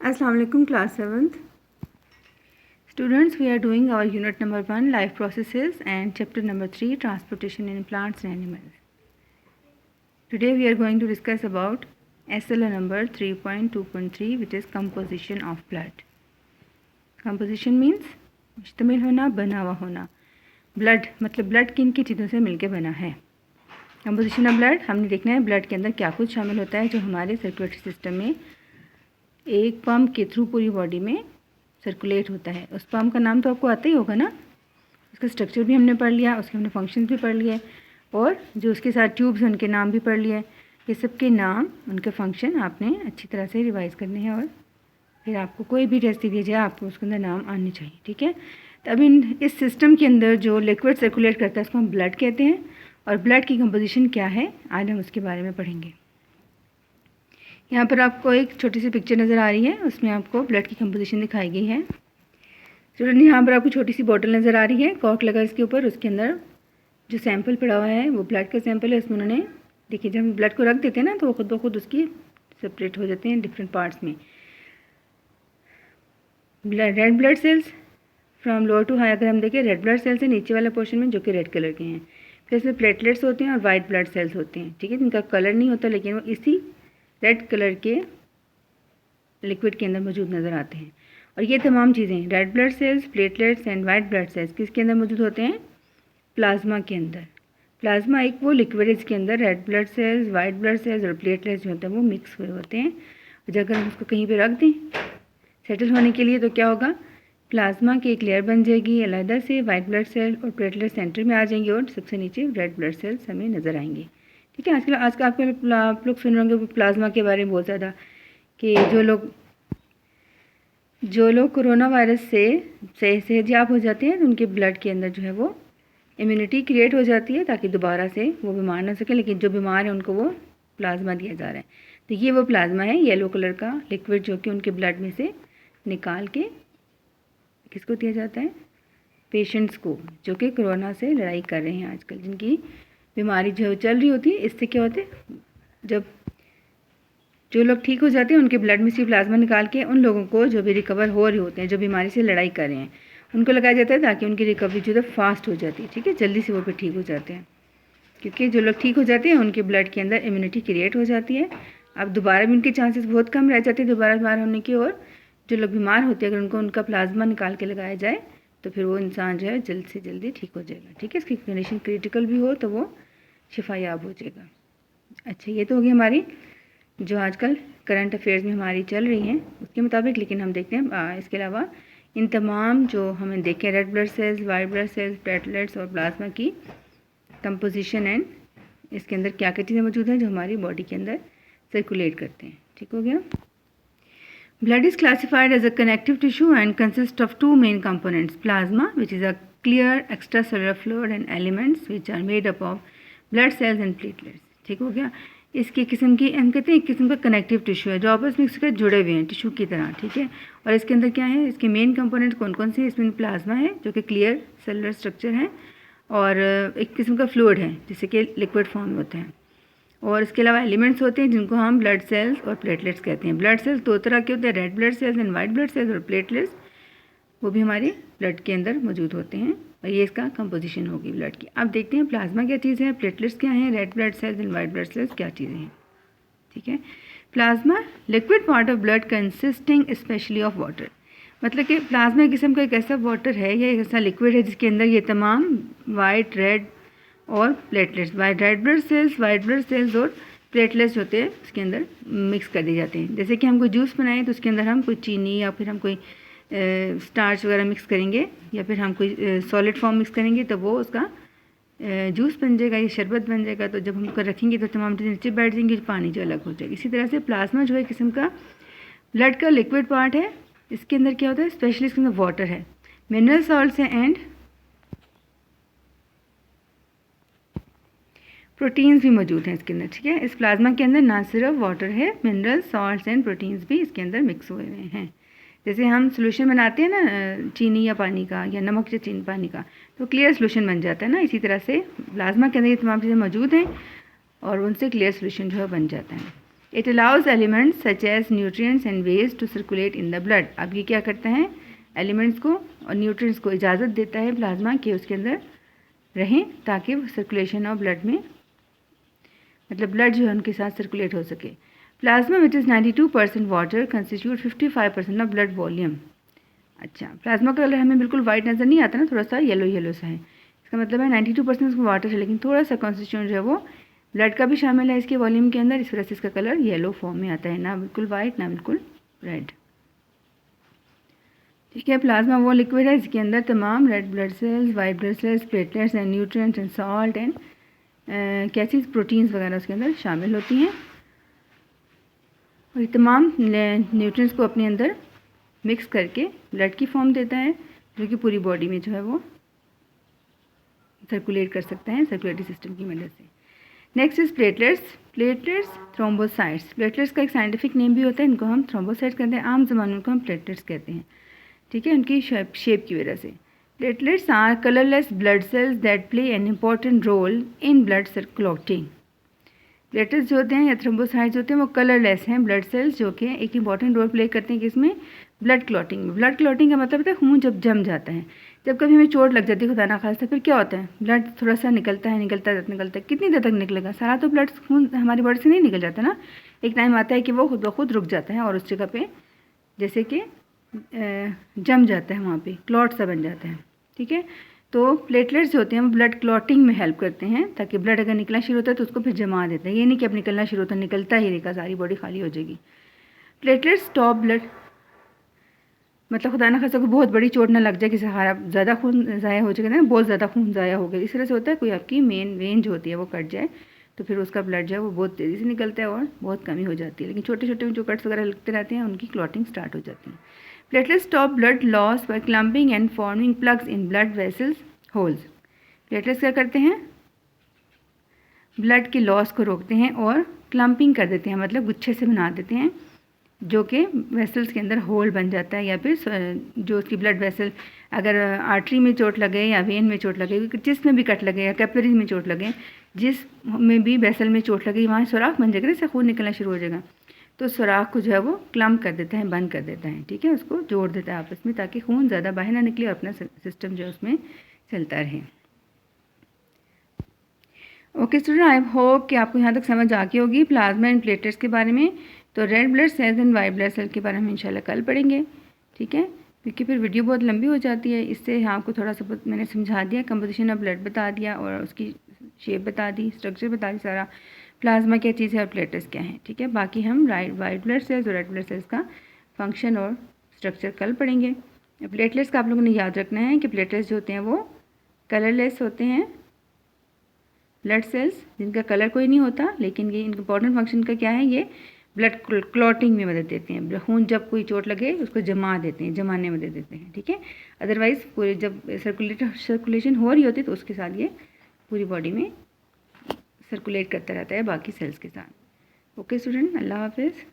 Assalamu alaikum class 7th. Students, we are doing our unit number 1 life processes and chapter number 3 transportation in plants and animals. Today we are going to discuss about SLA number 3.2.3 which is composition of blood. Composition means मुश्तमिल होना, बना हुआ होना. Blood मतलब blood किन की चीज़ों से मिलके बना है. कंपोजिशन ऑफ ब्लड हमने देखना है ब्लड के अंदर क्या कुछ शामिल होता है जो हमारे सर्कुलेटरी सिस्टम में एक पम्प के थ्रू पूरी बॉडी में सर्कुलेट होता है. उस पम्प का नाम तो आपको आता ही होगा ना. उसका स्ट्रक्चर भी हमने पढ़ लिया, उसके हमने फंक्शन भी पढ़ लिए और जो उसके साथ ट्यूब्स उनके नाम भी पढ़ लिए. ये सब के नाम उनके फंक्शन आपने अच्छी तरह से रिवाइज़ करने हैं और फिर आपको कोई भी टेस्ट दिया जाए आपको उसके अंदर नाम आने चाहिए. ठीक है. तो अब इस सिस्टम के अंदर जो लिक्विड सर्कुलेट करता है उसको हम ब्लड कहते हैं और ब्लड की कंपोजिशन क्या है आज हम उसके बारे में पढ़ेंगे. यहाँ पर आपको एक छोटी सी पिक्चर नज़र आ रही है, उसमें आपको ब्लड की कंपोजिशन दिखाई गई है. स्टूडेंट यहाँ पर आपको छोटी सी बोतल नज़र आ रही है, कॉर्क लगा इसके ऊपर. उसके अंदर जो सैंपल पड़ा हुआ है वो ब्लड का सैंपल है. उसमें उन्होंने देखिए जब हम ब्लड को रख देते हैं ना तो वो खुद ब खुद उसकी सेपरेट हो जाते हैं डिफरेंट पार्ट्स में. Red blood cells from lower to high अगर हम देखें रेड ब्लड सेल्स है नीचे वाले पोर्शन में जो कि रेड कलर के हैं. फिर इसमें प्लेटलेट्स होते हैं और वाइट ब्लड सेल्स होते हैं. ठीक है. इनका कलर नहीं होता लेकिन वो इसी रेड कलर के लिक्विड के अंदर मौजूद नज़र आते हैं. और ये तमाम चीज़ें red blood sales, platelets and white blood cells किसके अंदर मौजूद होते हैं? प्लाज्मा के अंदर. प्लाज्मा एक वो लिक्विड है जिसके अंदर red blood sales, white blood cells और प्लेटलेट्स जो होते हैं वो मिक्स हुए होते हैं. और अगर हम उसको कहीं पर रख दें सेटल होने के लिए तो क्या होगा? प्लाज्मा की एक लेयर बन जाएगी अलहदा से, वाइट ब्लड सेल और प्लेटलेट सेंटर में आ जाएंगे और सबसे नीचे रेड ब्लड सेल्स हमें नज़र आएंगे. ठीक है. आजकल आप लोग सुन रहे होंगे प्लाज्मा के बारे में बहुत ज़्यादा कि जो लोग कोरोना वायरस से सेहतयाब हो जाते हैं तो उनके ब्लड के अंदर जो है वो इम्यूनिटी क्रिएट हो जाती है ताकि दोबारा से वो बीमार ना सके. लेकिन जो बीमार है उनको वो प्लाज्मा दिया जा रहा है. तो ये वो प्लाज्मा है येलो कलर का लिक्विड जो कि उनके ब्लड में से निकाल के किसको दिया जाता है? पेशेंट्स को जो कि कोरोना से लड़ाई कर रहे हैं आजकल, जिनकी बीमारी जो चल रही होती है. इससे क्या होते हैं जब जो लोग ठीक हो जाते हैं उनके ब्लड में से प्लाज्मा निकाल के उन लोगों को जो भी रिकवर हो रहे होते हैं जो बीमारी से लड़ाई कर रहे हैं उनको लगाया जाता है ताकि उनकी रिकवरी जो है फास्ट हो जाती है. ठीक है. जल्दी से वो फिर ठीक हो जाते हैं क्योंकि जो लोग ठीक हो जाते हैं उनके ब्लड के अंदर इम्यूनिटी क्रिएट हो जाती है. अब दोबारा भी उनके चांसेस बहुत कम रह जाते हैं दोबारा बीमार होने की. और जो लोग बीमार होते हैं अगर उनका प्लाज्मा निकाल के लगाया जाए तो फिर वो इंसान जो है जल्द से जल्दी ठीक हो जाएगा. ठीक है. इसकी कंडीशन क्रिटिकल भी हो तो वो शिफायाब हो जाएगा. अच्छा, ये तो होगी हमारी जो आजकल करंट अफेयर्स में हमारी चल रही हैं उसके मुताबिक. लेकिन हम देखते हैं इसके अलावा इन तमाम जो हमें देखें red blood sales, white blood cells, platelets और प्लाज्मा की कंपोजिशन एंड इसके अंदर क्या क्या चीज़ें मौजूद हैं जो हमारी बॉडी के अंदर सर्कुलेट करते हैं. ठीक हो गया. Blood is classified as a connective tissue and consists of two main components: plasma, which is a clear extracellular fluid, and elements which are made up of blood cells and platelets. ठीक हो गया. इसकी किस्म की हम कहते हैं एक किस्म का कनेक्टिव टिश्यू है जो आपस में इसके जुड़े हुए हैं टिश्यू की तरह. ठीक है. और इसके अंदर क्या है? इसके मेन कंपोनेंट कौन कौन से हैं? इसमें प्लाज्मा है जो कि क्लियर सेलुलर स्ट्रक्चर है और एक किस्म का फ्लूइड है जिससे कि लिक्विड फॉर्म में होता है. और इसके अलावा एलिमेंट्स होते हैं जिनको हम ब्लड सेल्स और प्लेटलेट्स कहते हैं. ब्लड सेल्स दो तरह के होते हैं, red blood cells and white blood cells. और प्लेटलेट्स वो भी हमारे ब्लड के अंदर मौजूद होते हैं और ये इसका कंपोजिशन होगी ब्लड की. अब देखते हैं प्लाज्मा क्या चीज़ है, प्लेटलेट्स क्या हैं, red blood cells and white blood cells क्या चीज़ें हैं. ठीक है. Plasma liquid part of blood consisting specially of water. मतलब कि प्लाज्मा किस्म का एक ऐसा वाटर है या एक ऐसा लिक्विड है जिसके अंदर ये तमाम वाइट, रेड और platelets, red blood sales, white blood cells और प्लेटलेट्स होते हैं उसके अंदर मिक्स कर दिए जाते हैं. जैसे कि हम कोई जूस बनाएं तो उसके अंदर हम कोई चीनी या फिर हम कोई स्टार्च वगैरह मिक्स करेंगे या फिर हम कोई सॉलिड फॉर्म मिक्स करेंगे तो वो उसका जूस बन जाएगा या शरबत बन जाएगा. तो जब हम उसको रखेंगे तो तमाम चीज़ें नीचे बैठ जाएंगी, पानी जो अलग हो जाएगी. इसी तरह से प्लाज्मा जो है किस्म का ब्लड का लिक्विड पार्ट है. इसके अंदर क्या होता है? स्पेशली इसके अंदर वाटर है, मिनरल सॉल्ट्स हैं एंड प्रोटीन्स भी मौजूद हैं इसके अंदर. ठीक है. इस प्लाज्मा के अंदर ना सिर्फ वाटर है, मिनरल सॉल्ट्स एंड प्रोटीन्स भी इसके अंदर मिक्स हुए हुए हैं. जैसे हम सोल्यूशन बनाते हैं ना चीनी या पानी का या नमक या चीनी पानी का तो क्लियर सोल्यूशन बन जाता है ना. इसी तरह से प्लाज्मा के अंदर ये तमाम चीज़ें मौजूद हैं और उनसे क्लियर सोल्यूशन जो है बन जाता है. It allows elements such as nutrients and waste to circulate in the blood. अब ये क्या करता है, एलिमेंट्स को और न्यूट्रिएंट्स को इजाज़त देता है प्लाज्मा के उसके अंदर रहें, ताकि वो सर्कुलेशन ऑफ ब्लड में, मतलब ब्लड जो है उनके साथ सर्कुलेट हो सके। Plasma which is 92% water constitute 55% of blood volume. अच्छा, प्लाज्मा का कलर हमें बिल्कुल वाइट नज़र नहीं आता ना, थोड़ा सा येलो येलो सा है, इसका मतलब है 92% उसमें वाटर है, लेकिन थोड़ा सा कॉन्स्टिट्यूएंट जो है वो ब्लड का भी शामिल है इसके वॉल्यूम के अंदर, इस वजह से इसका कलर येलो फॉर्म में आता है, ना बिल्कुल वाइट ना बिल्कुल रेड। ठीक है, प्लाज्मा वो लिक्विड है जिसके अंदर तमाम red blood sales, white blood cells, platelets and nutrients and salt and क्या चीज़ प्रोटीन्स वगैरह उसके अंदर शामिल होती हैं, और ये तमाम न्यूट्रिएंट्स को अपने अंदर मिक्स करके ब्लड की फॉर्म देता है, जो कि पूरी बॉडी में जो है वो सर्कुलेट कर सकता है सर्कुलेटरी सिस्टम की मदद से। Next is platelets. Platelets thrombocytes, platelets का एक साइंटिफिक नेम भी होता है, इनको हम थ्रोम्बोसाइट्स कहते हैं, आम ज़माने में हम प्लेटलेट्स कहते हैं। ठीक है, उनकी शेप की वजह से। Platelets are colourless blood cells that play an important role in blood circulating. Platelets जो होते हैं या थ्रोम्बोसाइट्स होते हैं वो कलरलेस हैं ब्लड सेल्स, जो कि एक इंपॉर्टेंट रोल प्ले करते हैं किसमें, ब्लड क्लॉटिंग में। ब्लड क्लॉटिंग का मतलब होता है खून जब जम जाता है, जब कभी हमें चोट लग जाती है खुदा ना खास्ता, फिर क्या होता है, ब्लड थोड़ा सा निकलता है, कितनी देर तक निकलेगा, सारा तो ब्लड खून हमारी बॉडी से नहीं निकल जाता ना, एक टाइम आता है कि वो खुद ब खुद रुक जाता है और उस जगह पे जैसे कि जम जाता है, वहाँ पे क्लॉट सा बन जाता है। ठीक है, तो प्लेटलेट्स जो होते हैं वो ब्लड क्लॉटिंग में हेल्प करते हैं, ताकि ब्लड अगर निकलना शुरू होता है तो उसको फिर जमा देते हैं, ये नहीं कि अब निकलना शुरू होता है निकलता ही रहेगा, सारी बॉडी खाली हो जाएगी। प्लेटलेट्स स्टॉप ब्लड, मतलब खुदा ना खास्ता को बहुत बड़ी चोट ना लग जाए कि सहारा ज़्यादा खून ज़ाया हो जाएगा ना, बहुत ज़्यादा खून ज़ाया हो गया, इस तरह से होता है कोई आपकी मेन वेन जो होती है वो कट जाए तो फिर उसका ब्लड जो है वो बहुत तेज़ी से निकलता है और बहुत कमी हो जाती है, लेकिन छोटे छोटे जो कट्स वगैरह लगते रहते हैं उनकी क्लॉटिंग स्टार्ट हो जाती है। Platelets stop blood loss by clumping and forming plugs in blood vessels holes. Platelets क्या करते हैं, ब्लड के लॉस को रोकते हैं और क्लम्पिंग कर देते हैं, मतलब गुच्छे से बना देते हैं, जो कि वेसल्स के अंदर होल बन जाता है, या फिर जो उसकी ब्लड वेसल अगर आर्टरी में चोट लगे या वेन में चोट लगे, जिसमें भी कट लगे या कैपिलरी में चोट लगे, जिस में भी वेसल में चोट लगे वहाँ सुराख बन जाएगा, इससे खून निकलना शुरू हो जाएगा, तो सुराख को जो है वो क्लम्प कर देता है, बंद कर देता है। ठीक है, उसको जोड़ देता है आपस में, ताकि खून ज़्यादा बाहर ना निकले और अपना सिस्टम जो है उसमें चलता रहे। ओके स्टूडेंट, आई होप कि आपको यहाँ तक समझ आ गई होगी प्लाज्मा एंड प्लेटलेट्स के बारे में। तो red blood cells and white blood cell के बारे में इंशाल्लाह कल पढ़ेंगे। ठीक है, क्योंकि फिर वीडियो बहुत लंबी हो जाती है, इससे आपको थोड़ा सा मैंने समझा दिया, कंपोजिशन ऑफ ब्लड बता दिया और उसकी शेप बता दी, स्ट्रक्चर बता दी सारा, प्लाज्मा क्या चीज़ है और प्लेटलेट्स क्या है। ठीक है, बाकी हम वाइट ब्लड सेल्स और रेड ब्लड सेल्स का फंक्शन और स्ट्रक्चर कल पढ़ेंगे। प्लेटलेट्स का आप लोगों ने याद रखना है कि प्लेटलेट्स जो होते हैं वो कलरलेस होते हैं ब्लड सेल्स, जिनका कलर कोई नहीं होता, लेकिन ये इंपॉर्टेंट फंक्शन का क्या है, ये ब्लड क्लॉटिंग में मदद देते हैं, खून जब कोई चोट लगे उसको जमा देते हैं, जमाने में मदद देते हैं। ठीक है, अदरवाइज़ पूरे जब सर्कुलेशन हो रही होती है तो उसके साथ ये पूरी बॉडी में सर्कुलेट करता रहता है बाकी सेल्स के साथ। ओके स्टूडेंट, अल्लाह हाफिज़।